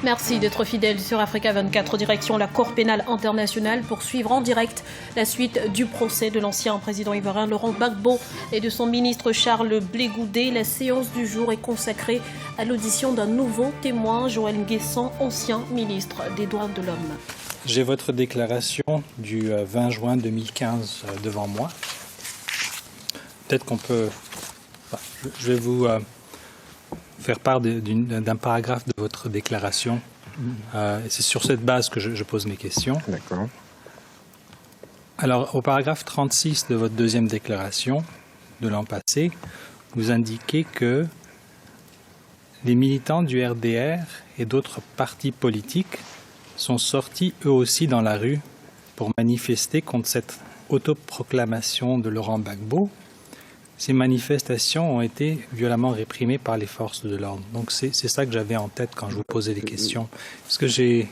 Merci d'être fidèle sur Africa 24. Direction la Cour pénale internationale pour suivre en direct la suite du procès de l'ancien président ivoirien Laurent Gbagbo et de son ministre Charles Blé Goudé. La séance du jour est consacrée à l'audition d'un nouveau témoin, Joël Nguessan, ancien ministre des Droits de l'Homme. J'ai votre déclaration du 20 juin 2015 devant moi. Peut-être qu'on peut... Je vais vous faire part d'un paragraphe de votre déclaration. C'est sur cette base que je pose mes questions. D'accord. Alors, au paragraphe 36 de votre deuxième déclaration de l'an passé, vous indiquez que les militants du RDR et d'autres partis politiques sont sortis eux aussi dans la rue pour manifester contre cette autoproclamation de Laurent Gbagbo. Ces manifestations ont été violemment réprimées par les forces de l'ordre. Donc c'est ça que j'avais en tête quand je vous posais des questions. Est-ce que j'ai...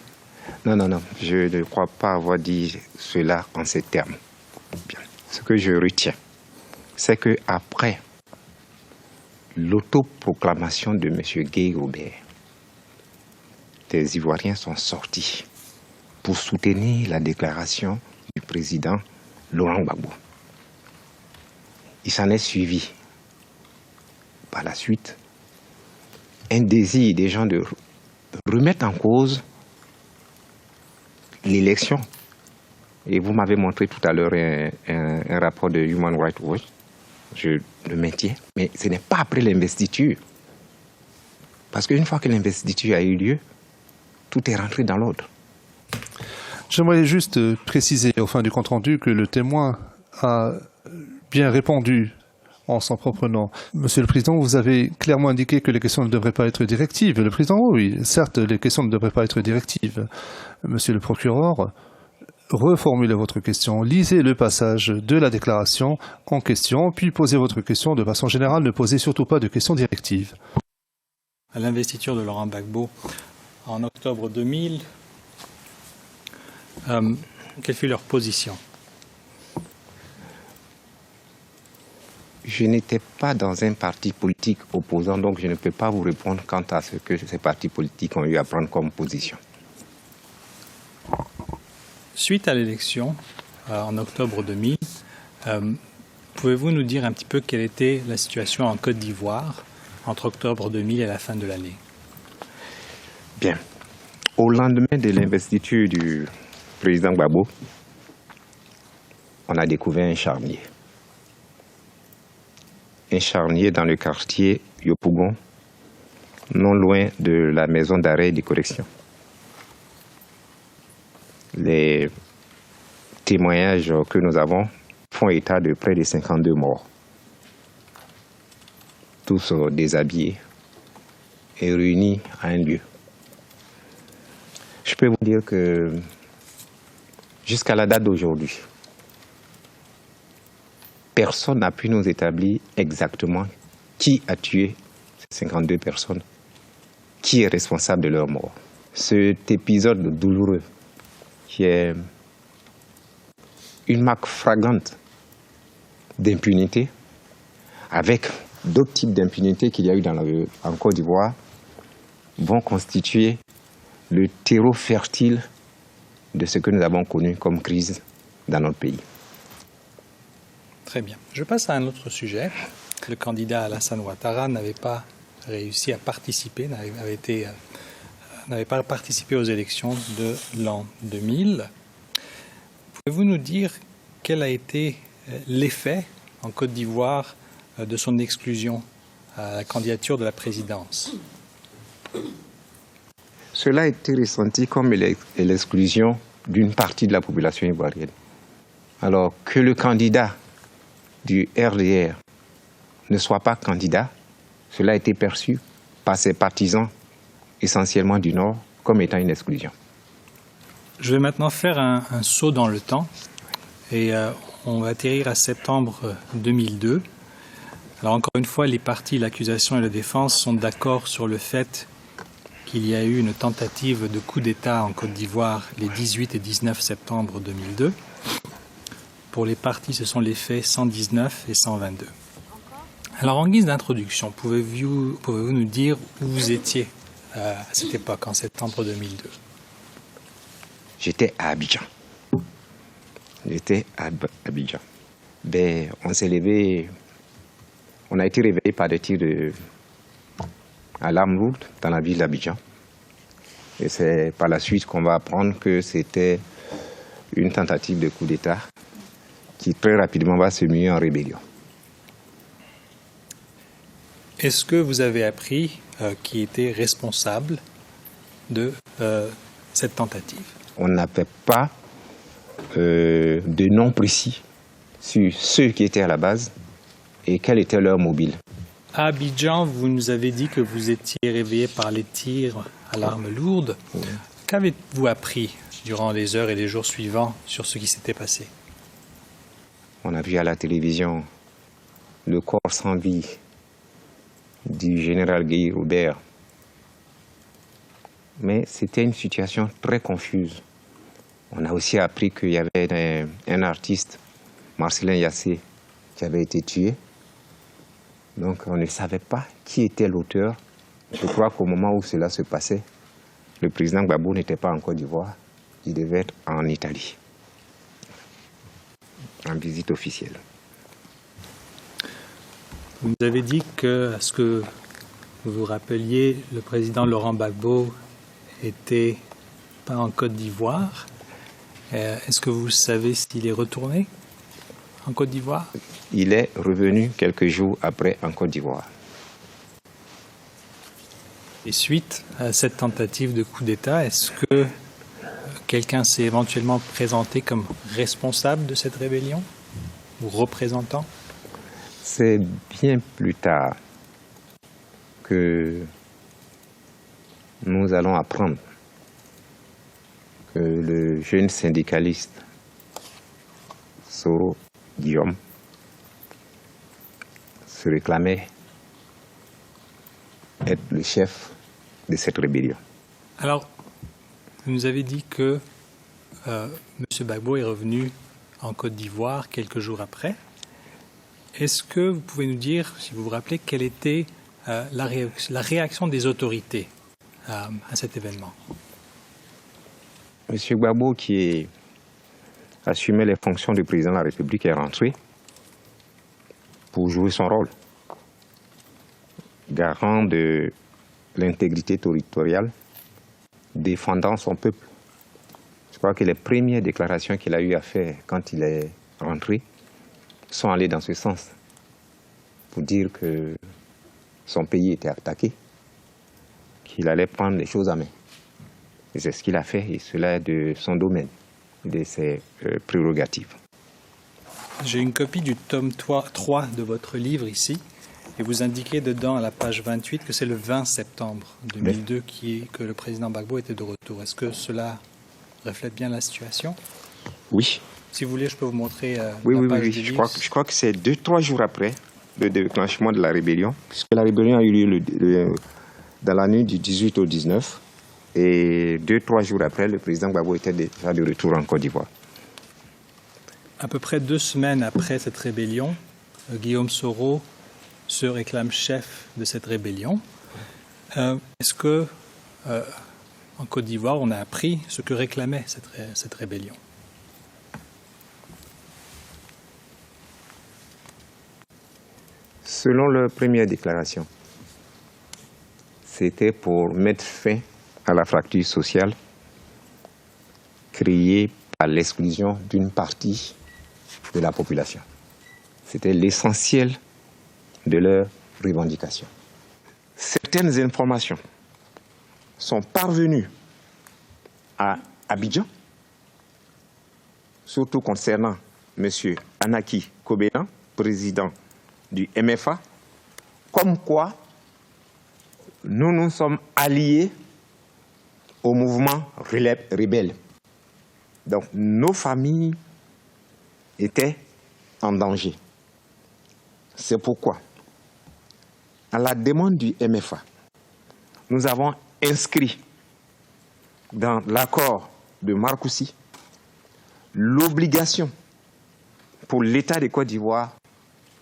Non, je ne crois pas avoir dit cela en ces termes. Bien. Ce que je retiens, c'est qu'après l'autoproclamation de M. Guy Robert, des Ivoiriens sont sortis pour soutenir la déclaration du président Laurent Gbagbo. Il s'en est suivi, par la suite, un désir des gens de remettre en cause l'élection. Et vous m'avez montré tout à l'heure un rapport de Human Rights Watch. Je le maintiens, mais ce n'est pas après l'investiture. Parce qu'une fois que l'investiture a eu lieu, tout est rentré dans l'ordre. J'aimerais juste préciser au fin du compte-rendu que le témoin a bien répondu en son propre nom. Monsieur le Président, vous avez clairement indiqué que les questions ne devraient pas être directives. Le Président, oui, certes, les questions ne devraient pas être directives. Monsieur le procureur, reformulez votre question, lisez le passage de la déclaration en question, puis posez votre question de façon générale. Ne posez surtout pas de questions directives. À l'investiture de Laurent Gbagbo en octobre 2000, quelle fut leur position? Je n'étais pas dans un parti politique opposant, donc je ne peux pas vous répondre quant à ce que ces partis politiques ont eu à prendre comme position. Suite à l'élection, en octobre 2000, pouvez-vous nous dire un petit peu quelle était la situation en Côte d'Ivoire entre octobre 2000 et la fin de l'année? Bien. Au lendemain de l'investiture du président Gbagbo, on a découvert un charnier. Un charnier dans le quartier Yopougon, non loin de la maison d'arrêt et de correction. Les témoignages que nous avons font état de près de 52 morts. Tous déshabillés et réunis à un lieu. Je peux vous dire que jusqu'à la date d'aujourd'hui, personne n'a pu nous établir exactement qui a tué ces 52 personnes, qui est responsable de leur mort. Cet épisode douloureux, qui est une marque flagrante d'impunité, avec d'autres types d'impunité qu'il y a eu en Côte d'Ivoire, vont constituer le terreau fertile de ce que nous avons connu comme crise dans notre pays. Très bien. Je passe à un autre sujet. Le candidat Alassane Ouattara n'avait pas réussi à participer, n'avait pas participé aux élections de l'an 2000. Pouvez-vous nous dire quel a été l'effet en Côte d'Ivoire de son exclusion à la candidature de la présidence? Cela a été ressenti comme l'exclusion d'une partie de la population ivoirienne. Alors que le candidat du RDR ne soit pas candidat, cela a été perçu par ses partisans, essentiellement du Nord, comme étant une exclusion. Je vais maintenant faire un saut dans le temps et on va atterrir à septembre 2002. Alors encore une fois, les partis, l'accusation et la défense sont d'accord sur le fait qu'il y a eu une tentative de coup d'État en Côte d'Ivoire les 18 et 19 septembre 2002. Pour les partis, ce sont les faits 119 et 122. Alors, en guise d'introduction, pouvez-vous nous dire où vous étiez à cette époque, en septembre 2002? J'étais à Abidjan. Ben, on s'est levé, on a été réveillé par des tirs à l'arme lourde dans la ville d'Abidjan. Et c'est par la suite qu'on va apprendre que c'était une tentative de coup d'État qui très rapidement va se muer en rébellion. Est-ce que vous avez appris qui était responsable de cette tentative? On n'avait pas de nom précis sur ceux qui étaient à la base et quel était leur mobile. À Abidjan, vous nous avez dit que vous étiez réveillé par les tirs à l'arme lourde. Oui. Qu'avez-vous appris durant les heures et les jours suivants sur ce qui s'était passé? On a vu à la télévision le corps sans vie du général Guy Robert. Mais c'était une situation très confuse. On a aussi appris qu'il y avait un artiste, Marcelin Yassé, qui avait été tué. Donc on ne savait pas qui était l'auteur. Je crois qu'au moment où cela se passait, le président Gbagbo n'était pas en Côte d'Ivoire. Il devait être en Italie, en visite officielle. Vous nous avez dit que, à ce que vous vous rappeliez, le président Laurent Gbagbo était pas en Côte d'Ivoire. Est-ce que vous savez s'il est retourné en Côte d'Ivoire? Il est revenu quelques jours après en Côte d'Ivoire. Et suite à cette tentative de coup d'État, est-ce que quelqu'un s'est éventuellement présenté comme responsable de cette rébellion ou représentant? C'est bien plus tard que nous allons apprendre que le jeune syndicaliste Soro Guillaume se réclamait être le chef de cette rébellion. Alors, vous nous avez dit que M. Gbagbo est revenu en Côte d'Ivoire quelques jours après. Est-ce que vous pouvez nous dire, si vous vous rappelez, quelle était la réaction des autorités à cet événement? M. Gbagbo, qui assumait les fonctions de président de la République, est rentré pour jouer son rôle, garant de l'intégrité territoriale, défendant son peuple. Je crois que les premières déclarations qu'il a eu à faire quand il est rentré sont allées dans ce sens, pour dire que son pays était attaqué, qu'il allait prendre les choses à main. Et c'est ce qu'il a fait, et cela est de son domaine, de ses prérogatives. J'ai une copie du tome 3 de votre livre ici, et vous indiquez dedans à la page 28 que c'est le 20 septembre 2002 que le président Gbagbo était de retour. Est-ce que cela reflète bien la situation? Oui. Si vous voulez, je peux vous montrer la page du livre. Je crois que c'est 2-3 jours après le déclenchement de la rébellion, puisque la rébellion a eu lieu dans la nuit du 18 au 19, et 2-3 jours après, le président Gbagbo était déjà de retour en Côte d'Ivoire. À peu près 2 semaines après cette rébellion, Guillaume Soro se réclame chef de cette rébellion. Est-ce que, en Côte d'Ivoire, on a appris ce que réclamait cette rébellion? Selon leur première déclaration, c'était pour mettre fin à la fracture sociale créée par l'exclusion d'une partie de la population. C'était l'essentiel de leurs revendications. Certaines informations sont parvenues à Abidjan, surtout concernant M. Anaki Kobena, président du MFA, comme quoi nous nous sommes alliés au mouvement rebelle. Donc nos familles étaient en danger. C'est pourquoi, à la demande du MFA, nous avons inscrit dans l'accord de Marcoussis l'obligation pour l'État de Côte d'Ivoire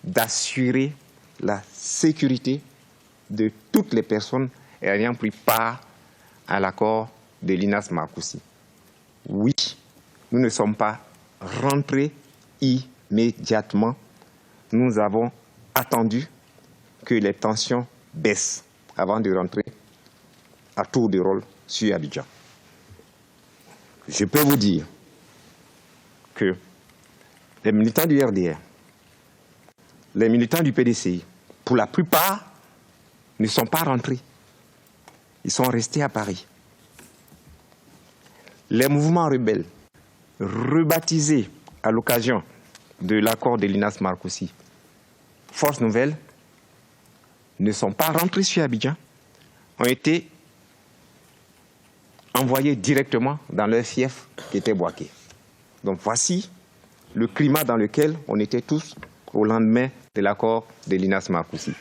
d'assurer la sécurité de toutes les personnes ayant pris part à l'accord de Linas Marcoussis. Oui, nous ne sommes pas rentrés immédiatement. Nous avons attendu que les tensions baissent avant de rentrer à tour de rôle sur Abidjan. Je peux vous dire que les militants du RDR, les militants du PDCI, pour la plupart, ne sont pas rentrés. Ils sont restés à Paris. Les mouvements rebelles, rebaptisés à l'occasion de l'accord de Linas Marcoussis, Force Nouvelle, ne sont pas rentrés sur Abidjan, ont été envoyés directement dans leur fief qui était Boaké. Donc voici le climat dans lequel on était tous au lendemain de l'accord de Linas Marcoussis.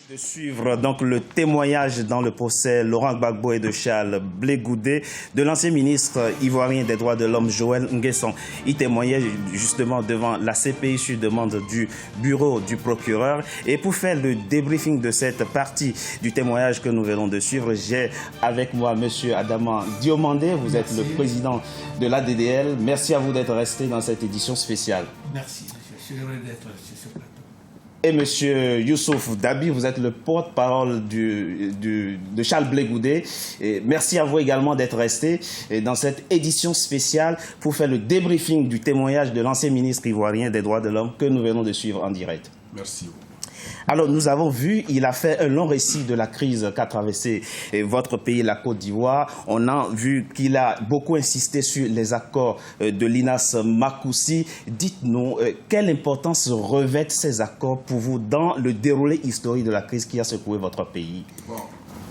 De suivre donc le témoignage dans le procès Laurent Gbagbo et de Charles Blé Goudé de l'ancien ministre ivoirien des droits de l'homme Joël Nguesson. Il témoignait justement devant la CPI sur demande du bureau du procureur. Et pour faire le débriefing de cette partie du témoignage que nous venons de suivre, j'ai avec moi M. Adama Diomandé. Vous êtes le président de l'ADDL. Merci à vous d'être resté dans cette édition spéciale. Merci, je suis heureux d'être sur ce plateau. Et M. Youssouf Dabi, vous êtes le porte-parole de Charles Blé Goudé. Et merci à vous également d'être resté dans cette édition spéciale pour faire le débriefing du témoignage de l'ancien ministre ivoirien des droits de l'homme que nous venons de suivre en direct. Merci. Alors, nous avons vu, il a fait un long récit de la crise qu'a traversée votre pays, la Côte d'Ivoire. On a vu qu'il a beaucoup insisté sur les accords de Linas Marcoussis. Dites-nous, quelle importance revêtent ces accords pour vous dans le déroulé historique de la crise qui a secoué votre pays? Bon,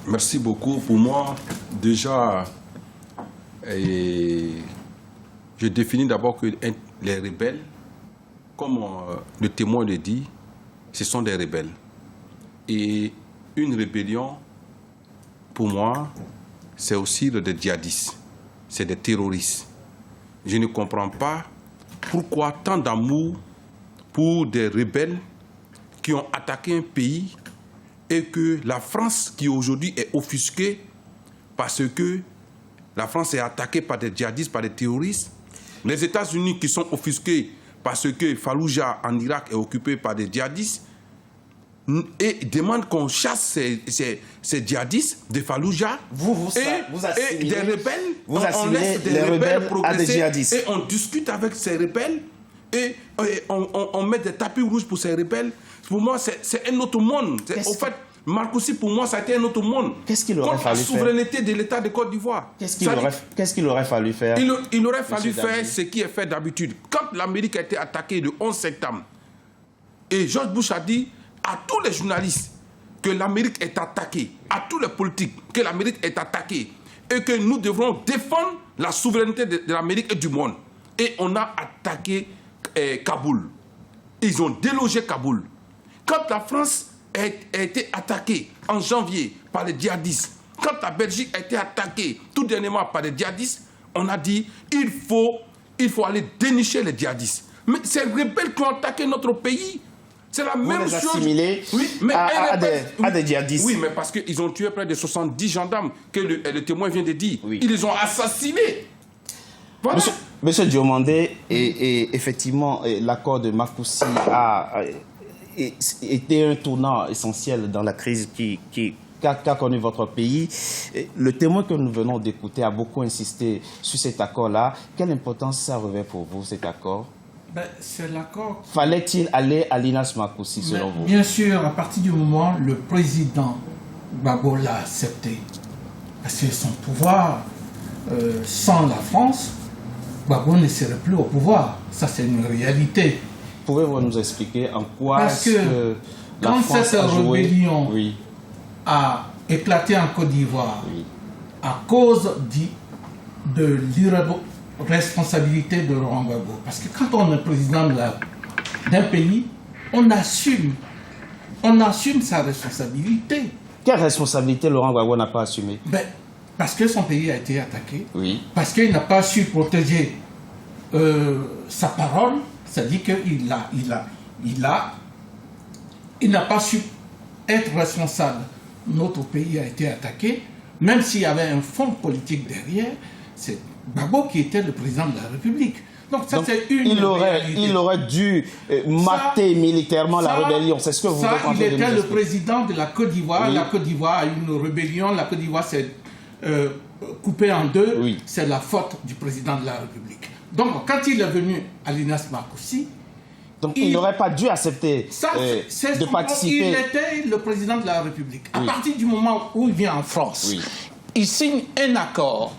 merci beaucoup. Pour moi, déjà, je définis d'abord que les rebelles, comme le témoin le dit, ce sont des rebelles. Et une rébellion, pour moi, c'est aussi des djihadistes, c'est des terroristes. Je ne comprends pas pourquoi tant d'amour pour des rebelles qui ont attaqué un pays et que la France, qui aujourd'hui est offusquée parce que la France est attaquée par des djihadistes, par des terroristes, les États-Unis qui sont offusqués parce que Fallujah en Irak est occupé par des djihadistes et demandent qu'on chasse ces djihadistes de Fallujah et des rebelles, on laisse des rebelles progresser à des djihadistes. Et on discute avec ces rebelles et on met des tapis rouges pour ces rebelles. Pour moi, c'est un autre monde. Au fait, Marcoussis, pour moi, ça a été un autre monde. Qu'est-ce qu'il aurait fallu faire? La souveraineté de l'État de Côte d'Ivoire. Qu'est-ce qu'il aurait fallu faire? Il aurait fallu faire ce qui est fait d'habitude. Quand l'Amérique a été attaquée le 11 septembre, et George Bush a dit à tous les journalistes que l'Amérique est attaquée, à tous les politiques que l'Amérique est attaquée, et que nous devrons défendre la souveraineté de l'Amérique et du monde. Et on a attaqué Kaboul. Ils ont délogé Kaboul. Quand la France a été attaquée en janvier par les djihadistes, quand la Belgique a été attaquée tout dernièrement par les djihadistes, on a dit il faut aller dénicher les djihadistes. Mais ces rebelles qui ont attaqué notre pays, c'est la même chose. Assimilés à des djihadistes. Oui, mais parce qu'ils ont tué près de 70 gendarmes que le témoin vient de dire. Oui. Ils les ont assassinés. Voilà. Monsieur Diomandé, et effectivement, l'accord de Marcoussis a été un tournant essentiel dans la crise qu'a connu votre pays. Le témoin que nous venons d'écouter a beaucoup insisté sur cet accord-là. Quelle importance ça revêt pour vous, cet accord? C'est l'accord. Fallait-il aller à Linas Marcoussis, selon vous? Bien sûr, à partir du moment où le président Gbagbo l'a accepté, parce que son pouvoir, sans la France, Gbagbo ne serait plus au pouvoir. Ça, c'est une réalité. Pouvez-vous nous expliquer en quoi parce que la France cette rébellion a éclaté en Côte d'Ivoire à cause de l'irresponsabilité de Laurent Gbagbo. Parce que quand on est président d'un pays, on assume sa responsabilité. Quelle responsabilité Laurent Gbagbo n'a pas assumée? Parce que son pays a été attaqué. Oui. Parce qu'il n'a pas su protéger sa parole. C'est-à-dire qu'il n'a pas su être responsable. Notre pays a été attaqué, même s'il y avait un fond politique derrière, c'est Gbagbo qui était le président de la République. Donc ça, c'est une réalité. Il aurait dû mater militairement la rébellion. C'est ce que vous il était le président de la Côte d'Ivoire. Oui. La Côte d'Ivoire a eu une rébellion. La Côte d'Ivoire s'est coupée en deux. Oui. C'est la faute du président de la République. Donc, quand il est venu à l'Inas Marcoussi, donc il n'aurait pas dû accepter de participer. Il était le président de la République. À partir du moment où il vient en France, il signe un accord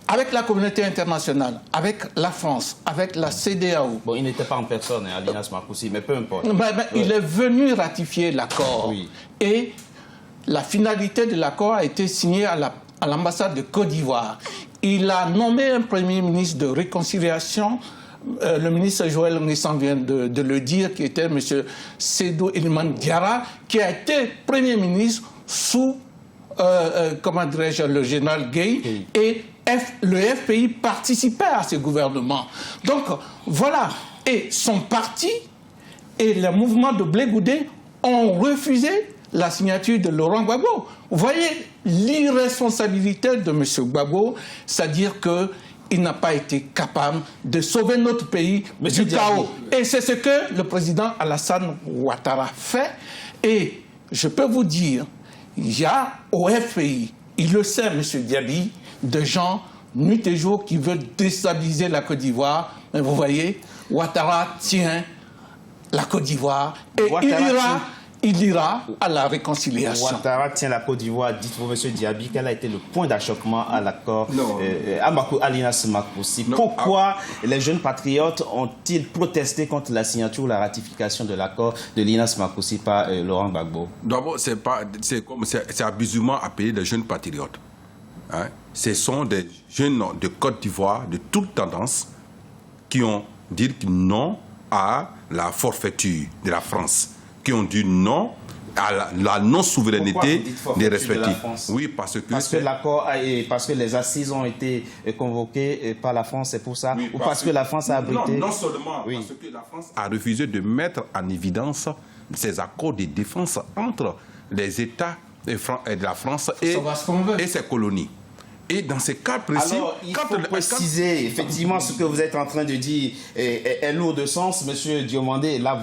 avec la communauté internationale, avec la France, avec la CEDEAO. Bon, il n'était pas en personne à l'Inas Marcoussi, mais peu importe. Il est venu ratifier l'accord. Oui. Et la finalité de l'accord a été signée à l'ambassade de Côte d'Ivoire. Il a nommé un premier ministre de réconciliation. Le ministre Joël Nguessan vient de le dire, qui était M. Sédou Iliman Diarra, qui a été premier ministre sous, comment dirais-je, le général Gueye. Oui. Et le FPI participait à ce gouvernement. Donc, voilà. Et son parti et le mouvement de Blé Goudé ont refusé la signature de Laurent Gbagbo. Vous voyez l'irresponsabilité de M. Gbagbo, c'est-à-dire qu'il n'a pas été capable de sauver notre pays du chaos. Et c'est ce que le président Alassane Ouattara fait. Et je peux vous dire, il y a au FPI, il le sait, M. Diaby, de gens, nuit et jour, qui veulent déstabiliser la Côte d'Ivoire. Mais vous voyez, Ouattara tient la Côte d'Ivoire et il ira à la réconciliation. Ouattara tient la Côte d'Ivoire. Dites-vous, M. Diaby, quel a été le point d'achoppement à l'accord à l'Inas Marcoussi? Pourquoi les jeunes patriotes ont-ils protesté contre la signature ou la ratification de l'accord de l'Inas Marcoussi par Laurent Gbagbo? D'abord, c'est abusivement appelé des jeunes patriotes. Hein? Ce sont des jeunes de Côte d'Ivoire de toute tendance qui ont dit non à la forfaiture de la France, qui ont dit non à la non-souveraineté des respectifs. Oui, parce que l'accord parce que les assises ont été convoquées par la France, c'est pour ça, ou parce que la France a abrité. Non seulement parce que la France a refusé de mettre en évidence ces accords de défense entre les États de la France et ses colonies. Et dans ces cas précis... Alors, il faut préciser, effectivement, ce que vous êtes en train de dire est lourd de sens. Monsieur Diomandé, là,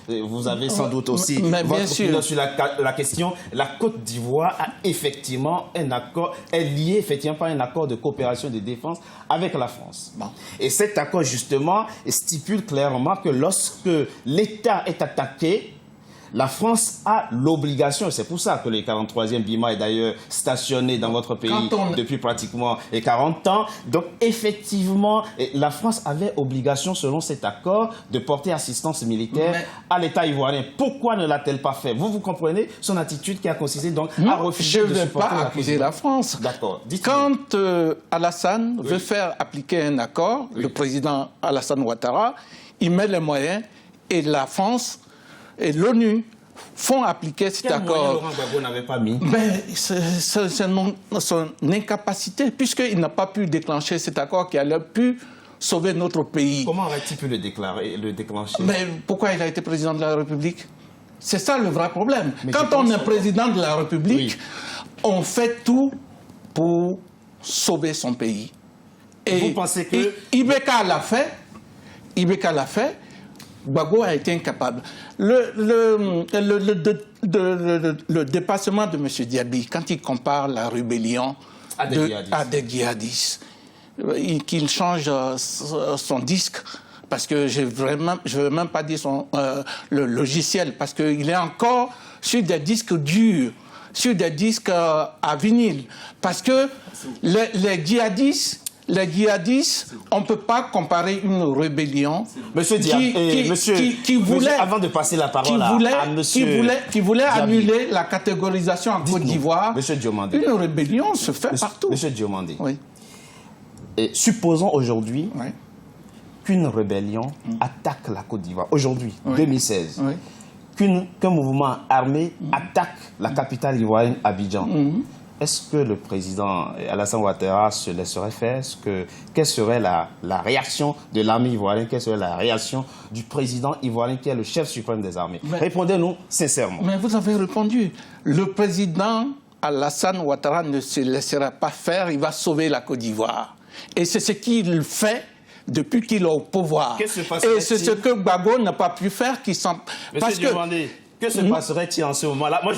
vous avez sans doute aussi votre opinion sur la question. La Côte d'Ivoire a effectivement un accord, est lié effectivement par un accord de coopération de défense avec la France. Bon. Et cet accord, justement, stipule clairement que lorsque l'État est attaqué, la France a l'obligation, et c'est pour ça que le 43e BIMA est d'ailleurs stationné dans votre pays depuis pratiquement 40 ans. Donc effectivement, la France avait obligation, selon cet accord, de porter assistance militaire à l'État ivoirien. Pourquoi ne l'a-t-elle pas fait? Vous comprenez son attitude qui a consisté donc à refuser de supporter la France. Je ne vais pas accuser la France. D'accord. Quand Alassane veut faire appliquer un accord, le président Alassane Ouattara, il met les moyens et la France et l'ONU font appliquer cet accord. Laurent Gbagbo n'avait pas mis. C'est son incapacité, puisqu'il n'a pas pu déclencher cet accord qui allait pu sauver notre pays. Comment aurait-il pu le déclencher? Mais pourquoi il a été président de la République? C'est ça le vrai problème. Quand on est président de la République, on fait tout pour sauver son pays. Et vous pensez que... Ibeka l'a fait. Gbagbo a été incapable. Le dépassement de M. Diaby, quand il compare la rébellion à des djihadistes, qu'il change son disque, parce que je ne veux même pas dire le logiciel, parce qu'il est encore sur des disques durs, sur des disques à vinyle, parce que les djihadistes, on ne peut pas comparer une rébellion qui voulait, avant de passer la parole à monsieur, qui voulait annuler la catégorisation en Côte d'Ivoire. Monsieur Diomandé. Une rébellion se fait partout. Monsieur Diomandé. Oui. Et supposons aujourd'hui qu'une rébellion attaque la Côte d'Ivoire. Aujourd'hui, 2016. Qu'un mouvement armé attaque la capitale ivoirienne, Abidjan. est-ce que le président Alassane Ouattara se laisserait faire? Quelle serait la réaction de l'armée ivoirienne? Quelle serait la réaction du président ivoirien qui est le chef suprême des armées? Répondez-nous sincèrement. Mais vous avez répondu. Le président Alassane Ouattara ne se laissera pas faire, il va sauver la Côte d'Ivoire. Et c'est ce qu'il fait depuis qu'il est au pouvoir. Et c'est ce que Gbagbo n'a pas pu faire. Monsieur Diomandé, que se passerait-il en ce moment-là? Moi,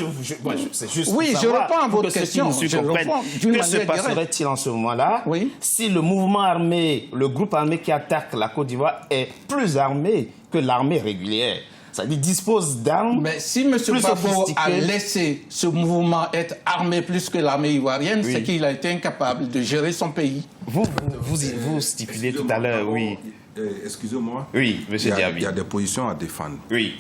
c'est juste oui, pour je savoir, réponds à votre question. Que se passerait-il en ce moment-là si le mouvement armé, le groupe armé qui attaque la Côte d'Ivoire est plus armé que l'armée régulière? C'est-à-dire dispose d'armes. Mais si M. Gbagbo a laissé ce mouvement être armé plus que l'armée ivoirienne, c'est qu'il a été incapable de gérer son pays. Vous stipulez tout à l'heure, oui. Excusez-moi. Oui, M. Diaby. Il y a des positions à défendre. Oui.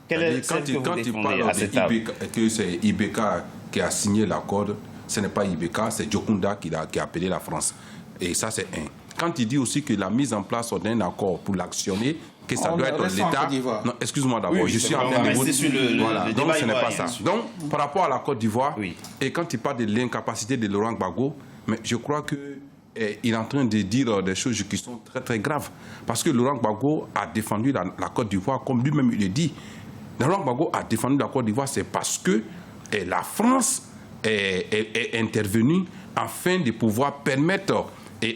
Quelle est celle que vous défendez à cette table? Que c'est Ibeka qui a signé l'accord, ce n'est pas Ibeka, c'est Djokunda qui a appelé la France. Et ça, c'est un. Quand il dit aussi que la mise en place d'un accord pour l'actionner, que ça doit être l'État. Non, excuse-moi d'abord, je suis en train de vous. Voilà, donc ce n'est pas ça. Donc, par rapport à la Côte d'Ivoire, et quand il parle de l'incapacité de Laurent Gbagbo, mais je crois que il est en train de dire des choses qui sont très très graves. Parce que Laurent Gbagbo a défendu la Côte d'Ivoire, comme lui-même il le dit. Laurent Gbagbo a défendu la Côte d'Ivoire, c'est parce que la France est intervenue afin de pouvoir permettre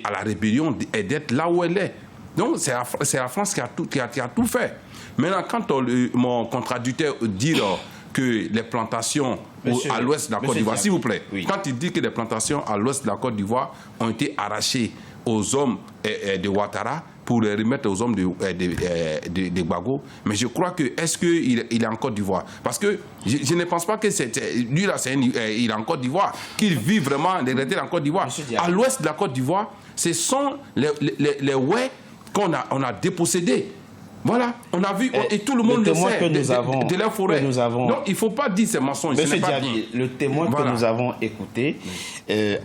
à la rébellion d'être là où elle est. Donc c'est la France qui a tout fait. Maintenant, quand mon contradicteur dit que les plantations à l'ouest de la Côte d'Ivoire, s'il vous plaît, quand il dit que les plantations à l'ouest de la Côte d'Ivoire ont été arrachées aux hommes de Ouattara pour les remettre aux hommes de Gbagbo, mais je crois que, est-ce qu'il est en Côte d'Ivoire? Parce que je ne pense pas que lui là, il est en Côte d'Ivoire, qu'il vit vraiment en Côte d'Ivoire. À l'ouest de la Côte d'Ivoire, ce sont les ouais qu'on a dépossédés. Voilà, on a vu, et tout le monde le sait, de la forêt. Donc il ne faut pas dire ces mensonges. Monsieur Diaby, le témoin que nous avons écouté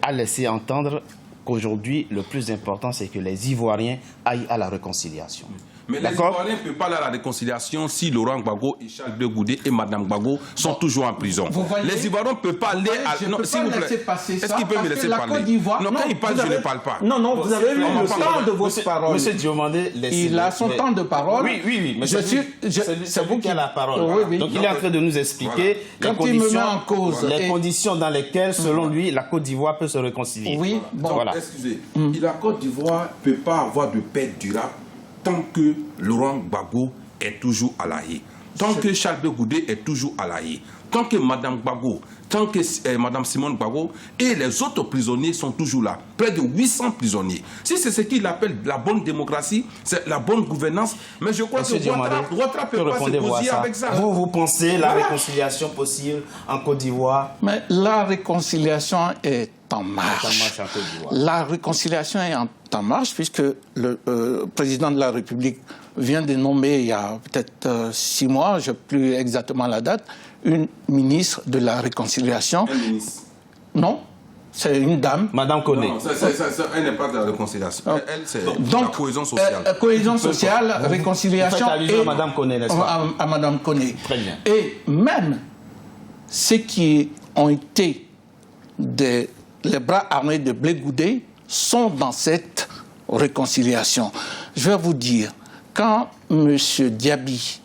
a laissé entendre qu'aujourd'hui, le plus important, c'est que les Ivoiriens aillent à la réconciliation. Mais les Ivoiriens ne peuvent pas aller à la réconciliation si Laurent Gbagbo et Charles Blé Goudé et Mme Gbagbo sont toujours en prison. Les Ivoiriens ne peuvent pas aller à... Non, s'il vous plaît, est-ce qu'il peut me laisser parler? Non, quand il parle, je ne parle pas. Non, vous avez eu le temps de votre parole. Monsieur Diomandé, il a son temps de parole. Oui, mais c'est vous qui avez la parole. Donc il est en train de nous expliquer les conditions dans lesquelles, selon lui, la Côte d'Ivoire peut se réconcilier. Oui, bon. Excusez, la Côte d'Ivoire ne peut pas avoir de paix durable tant que Laurent Gbagbo est toujours à La Haye, tant que Charles Blé Goudé est toujours à La Haye, tant que Mme Gbagbo, tant que Mme Simone Gbagbo et les autres prisonniers sont toujours là, près de 800 prisonniers. Si c'est ce qu'il appelle la bonne démocratie, c'est la bonne gouvernance, mais je crois que Ouattara ne peut pas se poser avec ça. Vous pensez la réconciliation possible en Côte d'Ivoire? Mais la réconciliation est en marche. La réconciliation est en marche puisque le président de la République vient de nommer il y a peut-être 6 mois, je ne sais plus exactement la date, une ministre de la réconciliation. Un ministre? Non, c'est une dame. Madame Koné. Non, elle n'est pas de la réconciliation. Elle, c'est la cohésion sociale. Cohésion sociale, réconciliation. Vous faites allusion à Madame Koné, n'est-ce pas? À Madame Koné. Très bien. Et même ceux qui ont été les bras armés de Blé Goudé sont dans cette réconciliation. Je vais vous dire, quand M. Diaby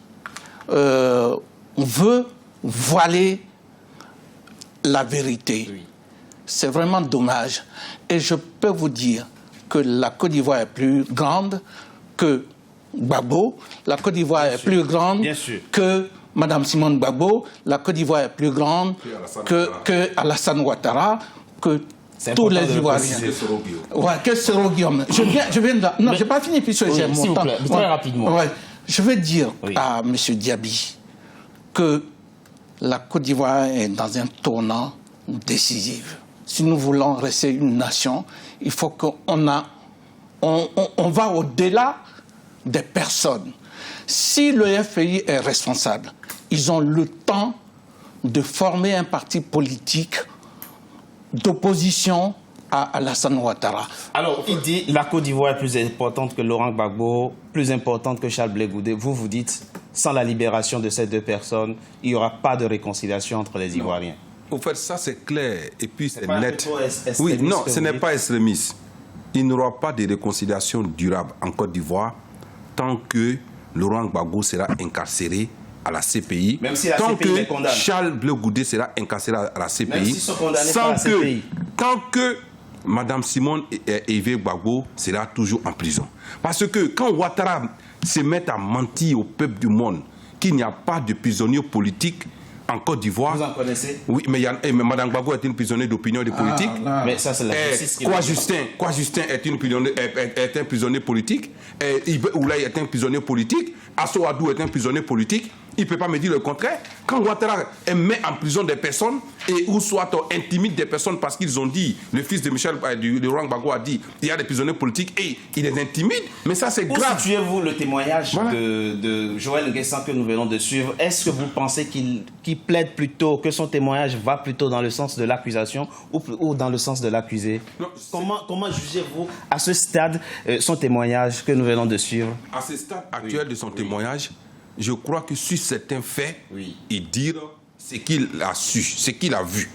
veut voiler la vérité, c'est vraiment dommage. Et je peux vous dire que la Côte d'Ivoire est plus grande que Gbagbo, la Côte d'Ivoire est plus grande que Mme Simone Gbagbo, la Côte d'Ivoire est plus grande que Alassane Ouattara, que tous les Ivoiriens. Que Soro Guillaume. Je viens de... Non, je n'ai pas fini puisque j'ai mon temps. Très rapidement. Je veux dire à M. Diaby que la Côte d'Ivoire est dans un tournant décisif. Si nous voulons rester une nation, il faut qu'on va au-delà des personnes. Si le FPI est responsable, ils ont le temps de former un parti politique d'opposition à Alassane Ouattara. Alors, il dit la Côte d'Ivoire est plus importante que Laurent Gbagbo, plus importante que Charles Blé Goudé. Vous dites, sans la libération de ces deux personnes, il n'y aura pas de réconciliation entre les Ivoiriens. au fait, ça c'est clair et puis c'est pas net. plutôt Oui, non, que ce vous n'est dites. pas extrémiste. Il n'y aura pas de réconciliation durable en Côte d'Ivoire tant que Laurent Gbagbo sera incarcéré à la CPI, Même si la tant CPI les que condamne. Charles Blé Goudé sera incarcéré à la CPI, Même s'ils sont condamnés par la CPI. tant que Mme Simone et Yves Gbagbo sera toujours en prison. Parce que quand Ouattara se met à mentir au peuple du monde qu'il n'y a pas de prisonniers politiques en Côte d'Ivoire. Vous en connaissez? Oui, mais Mme Gbagbo est une prisonnière d'opinion et de politique. Mais ça, c'est la justice qui Quoi Justin est un prisonnier politique. Oulaye est un prisonnier politique. Asso Adou est un prisonnier politique. Il ne peut pas me dire le contraire. Quand Ouattara met en prison des personnes et ou soit intimide des personnes parce qu'ils ont dit, le fils de Laurent Gbagbo a dit, il y a des prisonniers politiques et il les intimide, mais ça c'est grave. Où situez-vous le témoignage de Joël Nguessan que nous venons de suivre? Est-ce que vous pensez qu'il plaide plutôt, que son témoignage va plutôt dans le sens de l'accusation ou dans le sens de l'accusé? Comment jugez-vous à ce stade son témoignage que nous venons de suivre? À ce stade actuel de son témoignage, je crois que sur certains faits, il dit ce qu'il a su, ce qu'il a vu.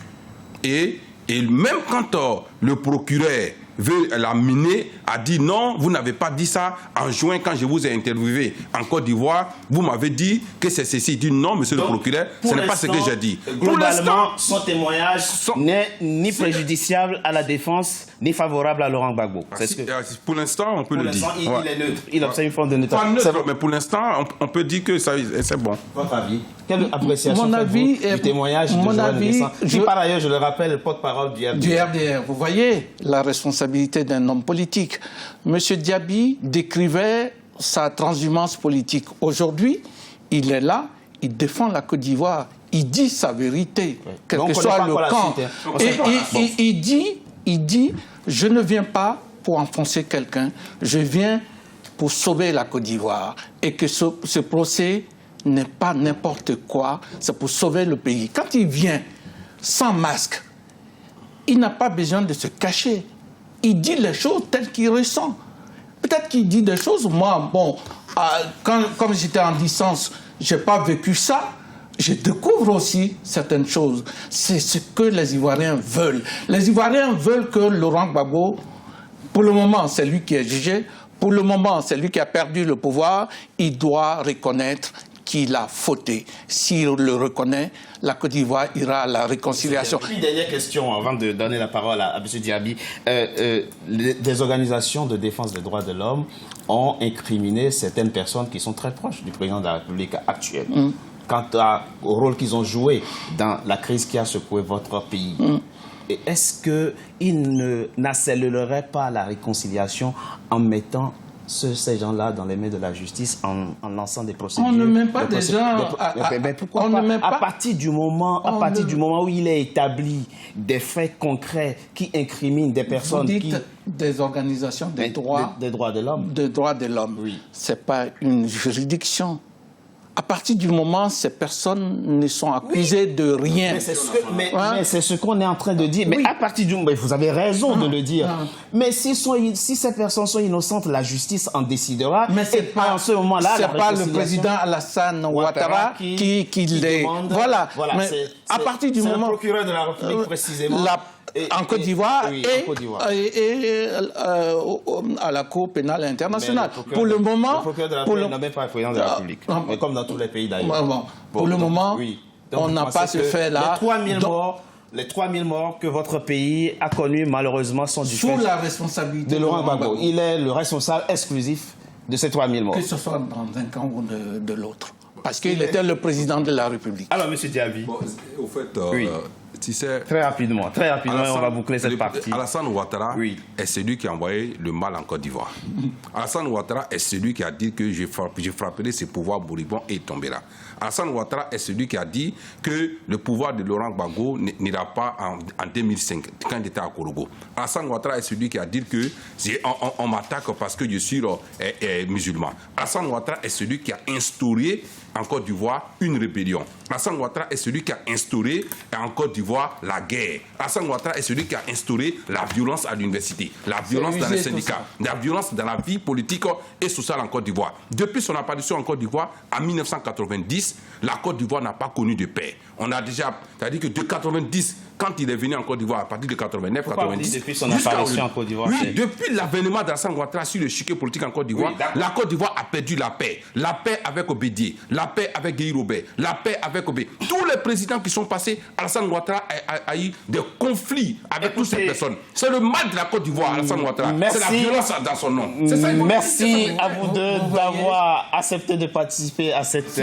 Et même quand le procureur veut l'amener, a dit non, vous n'avez pas dit ça en juin quand je vous ai interviewé en Côte d'Ivoire, vous m'avez dit que c'est ceci. Il dit non, monsieur le procureur, ce n'est pas ce que j'ai dit. Globalement, son témoignage n'est ni préjudiciable à la défense, ni favorable à Laurent Gbagbo. Pour l'instant, on peut le dire. Il est neutre. Il observe une forme de neutralité. Pas neutre, mais pour l'instant, on peut dire que c'est bon. Votre avis? Quelle appréciation Mon avis du témoignage de Joël Nguessan, qui par ailleurs, je le rappelle, le porte-parole du RDR. Vous voyez la responsabilité d'un homme politique. Monsieur Diaby décrivait sa transhumance politique. Aujourd'hui, il est là, il défend la Côte d'Ivoire, il dit sa vérité, quel que soit le camp. Et il dit, je ne viens pas pour enfoncer quelqu'un, je viens pour sauver la Côte d'Ivoire. Et que ce procès n'est pas n'importe quoi, c'est pour sauver le pays. Quand il vient sans masque, il n'a pas besoin de se cacher. Il dit les choses telles qu'il ressent. Peut-être qu'il dit des choses, moi, bon, comme j'étais en licence, je n'ai pas vécu ça. Je découvre aussi certaines choses. C'est ce que les Ivoiriens veulent. Les Ivoiriens veulent que Laurent Gbagbo, pour le moment, c'est lui qui est jugé, pour le moment, c'est lui qui a perdu le pouvoir, il doit reconnaître qu'il a fauté. S'il le reconnaît, la Côte d'Ivoire ira à la réconciliation. Une dernière question avant de donner la parole à M. Diaby. Des organisations de défense des droits de l'homme ont incriminé certaines personnes qui sont très proches du président de la République actuelle. Quant au rôle qu'ils ont joué dans la crise qui a secoué votre pays. Et est-ce qu'ils n'accéléreraient pas la réconciliation en mettant ces gens-là dans les mains de la justice en lançant des procédures? On ne met pas des gens... Pourquoi pas? À partir du moment où il est établi des faits concrets qui incriminent des personnes Vous dites des organisations des droits de l'homme. Des droits de l'homme. Oui. Ce n'est pas une juridiction. À partir du moment où ces personnes ne sont accusées de rien. Mais c'est ce qu'on est en train de dire. Mais à partir du moment, vous avez raison de le dire. Mais si ces personnes sont innocentes, la justice en décidera. Mais c'est pas en ce moment-là. C'est pas le président Alassane Ouattara qui les demande. Voilà. Mais à partir du moment. C'est le procureur de la République précisément. En Côte d'Ivoire et à la Cour pénale internationale. Pour le moment, le procureur de la République n'a même pas le président de la République, mais comme dans tous les pays d'ailleurs. Pour le moment, on n'a pas ce fait-là. Les 3000 morts que votre pays a connus, malheureusement, sont du fait sous la responsabilité de Laurent Gbagbo. Il est le responsable exclusif de ces 3000 morts. Que ce soit dans un camp ou de l'autre. Parce qu'il était le président de la République. Alors, M. Diaby. Au fait, tu sais, très rapidement, on va boucler cette partie. Alassane Ouattara est celui qui a envoyé le mal en Côte d'Ivoire. Alassane Ouattara est celui qui a dit que je frapperai ce pouvoir moribond et il tombera. Alassane Ouattara est celui qui a dit que le pouvoir de Laurent Gbagbo n'ira pas en 2005, quand il était à Korogo. Alassane Ouattara est celui qui a dit que on m'attaque parce que je suis musulman. Alassane Ouattara est celui qui a instauré en Côte d'Ivoire une rébellion. Alassane Ouattara est celui qui a instauré en Côte d'Ivoire la guerre. Alassane Ouattara est celui qui a instauré la violence à l'université, la violence dans les syndicats, la violence dans la vie politique et sociale en Côte d'Ivoire. Depuis son apparition en Côte d'Ivoire, en 1990, la Côte d'Ivoire n'a pas connu de paix. On a déjà, c'est-à-dire que de 90, quand il est venu en Côte d'Ivoire, à partir de 89, 90, depuis son apparition en Côte d'Ivoire. Oui, depuis l'avènement d'Alassane Ouattara sur le chiquet politique en Côte d'Ivoire, la Côte d'Ivoire a perdu la paix. La paix avec Obédié, la paix avec Guy Robert, la paix avec Obé. Tous les présidents qui sont passés, Alassane Ouattara a eu des conflits avec toutes ces personnes. C'est le mal de la Côte d'Ivoire, Alassane Ouattara. C'est la violence dans son nom. Merci à vous deux d'avoir accepté de participer à cette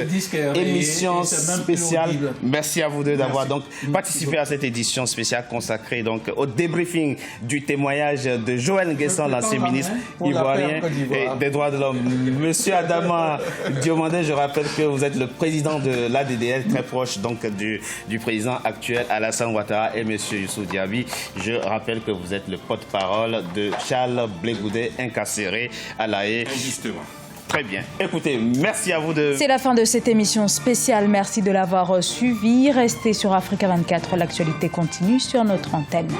émission spéciale. Merci à vous deux d'avoir donc participé à cette édition spéciale consacrée donc au débriefing du témoignage de Joël Nguessan, l'ancien ministre ivoirien et des droits de l'homme. Monsieur Adama Diomandé, je rappelle que vous êtes le président de l'ADDL, très proche donc du président actuel Alassane Ouattara, et monsieur Youssou Diaby, je rappelle que vous êtes le porte-parole de Charles Blé Goudé, incarcéré à La Haye. Injustement. Très bien. Écoutez, merci à vous de... C'est la fin de cette émission spéciale. Merci de l'avoir suivi. Restez sur Africa 24. L'actualité continue sur notre antenne.